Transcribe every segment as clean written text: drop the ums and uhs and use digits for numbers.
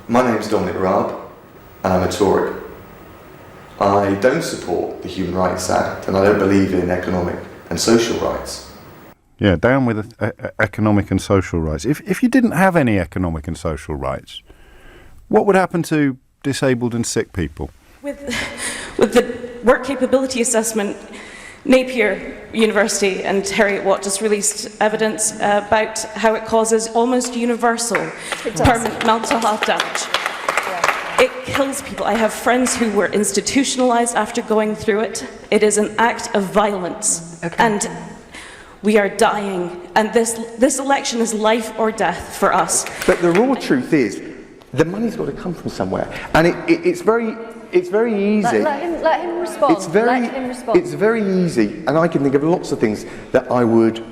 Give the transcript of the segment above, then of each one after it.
My name's Dominic Raab, and I'm a Tory. I don't support the Human Rights Act, and I don't believe in economic and social rights. Yeah, down with economic and social rights. If you didn't have any economic and social rights, what would happen to disabled and sick people? With the work capability assessment, Napier University and Heriot Watt just released evidence about how it causes almost universal permanent mental health damage. It kills people. I have friends who were institutionalised after going through it. It is an act of violence. Okay. And we are dying. And this election is life or death for us. But the raw truth is, the money's got to come from somewhere. And it's very easy. Let him respond. It's very easy. And I can think of lots of things that I would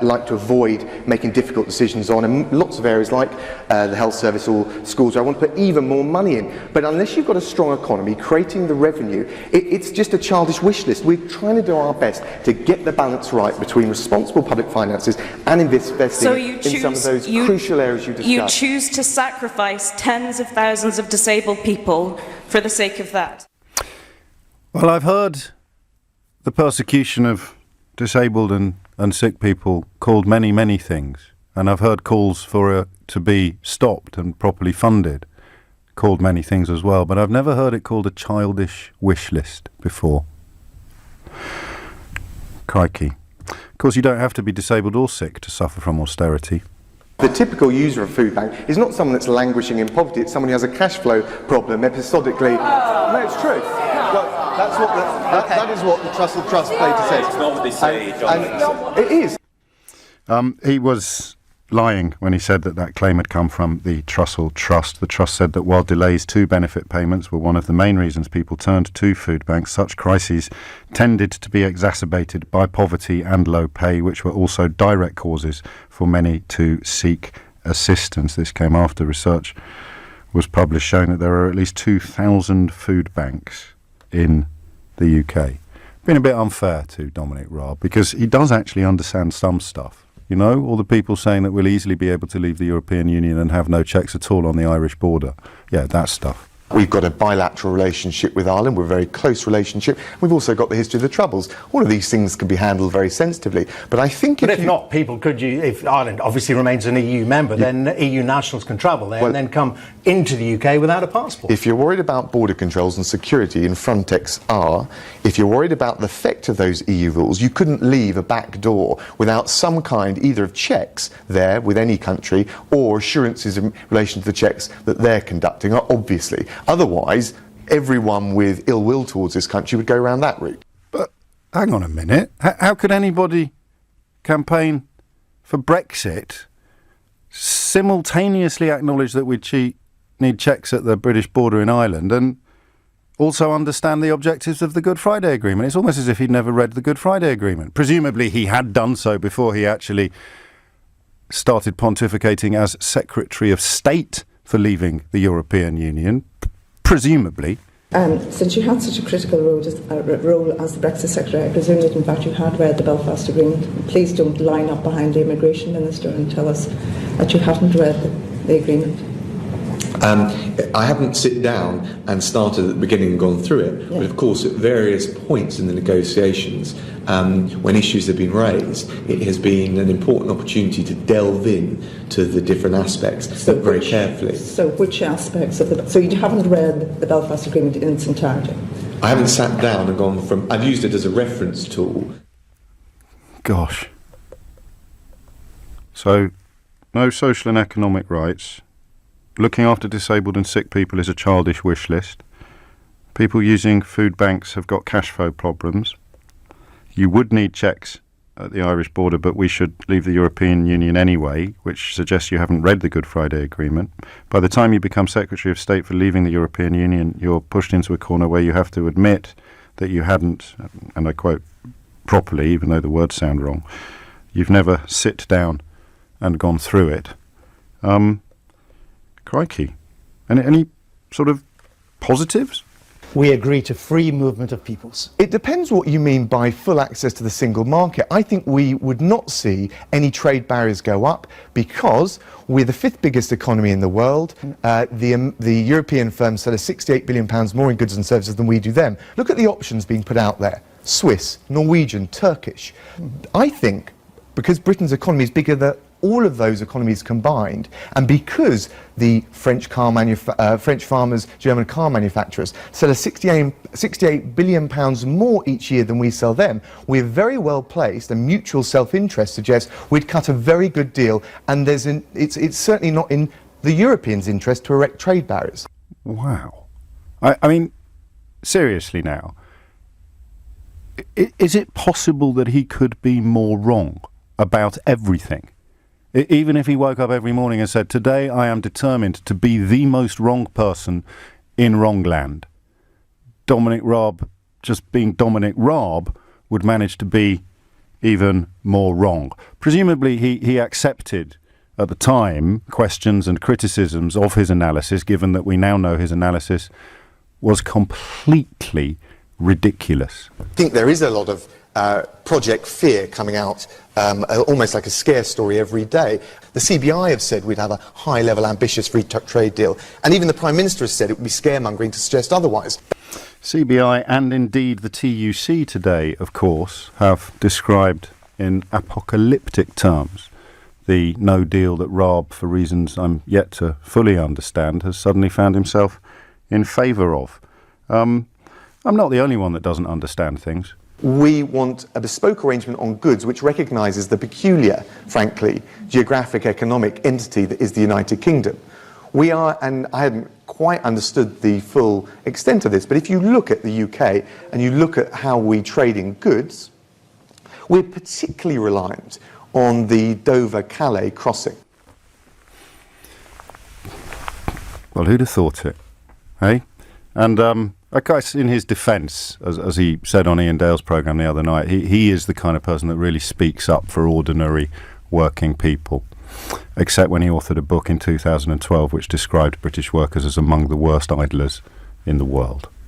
like to avoid making difficult decisions on, and lots of areas like the health service or schools where I want to put even more money in. But unless you've got a strong economy, creating the revenue, it's just a childish wish list. We're trying to do our best to get the balance right between responsible public finances and investing in some of those crucial areas you discussed. You choose to sacrifice tens of thousands of disabled people for the sake of that. Well, I've heard the persecution of disabled and sick people called many, many things. And I've heard calls for it to be stopped and properly funded, called many things as well. But I've never heard it called a childish wish list before. Crikey. Of course, you don't have to be disabled or sick to suffer from austerity. The typical user of a food bank is not someone that's languishing in poverty, it's someone who has a cash flow problem episodically. No, it's true. Well, that is what the Trussell Trust data says. It's not what they say, John. It is. He was lying when he said that claim had come from the Trussell Trust. The Trust said that while delays to benefit payments were one of the main reasons people turned to food banks, such crises tended to be exacerbated by poverty and low pay, which were also direct causes for many to seek assistance. This came after research was published showing that there are at least 2,000 food banks in the UK. Been a bit unfair to Dominic Raab because he does actually understand some stuff. You know, all the people saying that we'll easily be able to leave the European Union and have no checks at all on the Irish border. Yeah, that stuff. We've got a bilateral relationship with Ireland. We're a very close relationship. We've also got the history of the Troubles. All of these things can be handled very sensitively. But I think if not, people if Ireland obviously remains an EU member, then EU nationals can travel there and then come into the UK without a passport. If you're worried about border controls and security, and Frontex are, if you're worried about the effect of those EU rules, you couldn't leave a back door without some kind either of checks there with any country or assurances in relation to the checks that they're conducting, obviously. Otherwise, everyone with ill will towards this country would go around that route. But hang on a minute. How could anybody campaign for Brexit, simultaneously acknowledge that we need checks at the British border in Ireland, and also understand the objectives of the Good Friday Agreement? It's almost as if he'd never read the Good Friday Agreement. Presumably he had done so before he actually started pontificating as Secretary of State for leaving the European Union. Presumably. Since you had such a critical role as the Brexit Secretary, I presume that in fact you had read the Belfast Agreement. Please don't line up behind the Immigration Minister and tell us that you haven't read the agreement. I haven't sit down and started at the beginning and gone through it, but of course at various points in the negotiations, when issues have been raised, it has been an important opportunity to delve in to the different aspects very carefully. So which aspects of so you haven't read the Belfast Agreement in its entirety? I haven't sat down and gone from, I've used it as a reference tool. Gosh. So, no social and economic rights. Looking after disabled and sick people is a childish wish list. People using food banks have got cash flow problems. You would need checks at the Irish border, but we should leave the European Union anyway, which suggests you haven't read the Good Friday Agreement. By the time you become Secretary of State for leaving the European Union, you're pushed into a corner where you have to admit that you hadn't, and I quote, properly, even though the words sound wrong, you've never sit down and gone through it. Crikey. Any sort of positives? we agree to free movement of peoples? It depends what you mean by full access to the single market. I think we would not see any trade barriers go up because we're the 5th biggest economy in the world. The European firms sell us £68 billion more in goods and services than we do them. Look at the options being put out there. Swiss, Norwegian, Turkish. I think because Britain's economy is bigger than all of those economies combined, and because the French farmers, German car manufacturers sell us £68 billion more each year than we sell them, we're very well placed, and mutual self-interest suggests we'd cut a very good deal, and it's certainly not in the Europeans' interest to erect trade barriers. Wow. I mean, seriously now, is it possible that he could be more wrong about everything? Even if he woke up every morning and said, today I am determined to be the most wrong person in wrongland, Dominic Raab, just being Dominic Raab, would manage to be even more wrong. Presumably he accepted at the time questions and criticisms of his analysis, given that we now know his analysis was completely ridiculous. I think there is a lot of project fear coming out, almost like a scare story every day. The CBI have said we'd have a high-level, ambitious free trade deal, and even the Prime Minister has said it would be scaremongering to suggest otherwise. CBI and indeed the TUC today, of course, have described in apocalyptic terms the no deal that Raab, for reasons I'm yet to fully understand, has suddenly found himself in favour of. I'm not the only one that doesn't understand things. We want a bespoke arrangement on goods which recognises the peculiar, frankly, geographic economic entity that is the United Kingdom. We are, and I hadn't quite understood the full extent of this, but if you look at the UK and you look at how we trade in goods, we're particularly reliant on the Dover-Calais crossing. Well, who'd have thought it, hey? And I guess in his defence, as he said on Ian Dale's programme the other night, he is the kind of person that really speaks up for ordinary working people, except when he authored a book in 2012 which described British workers as among the worst idlers in the world.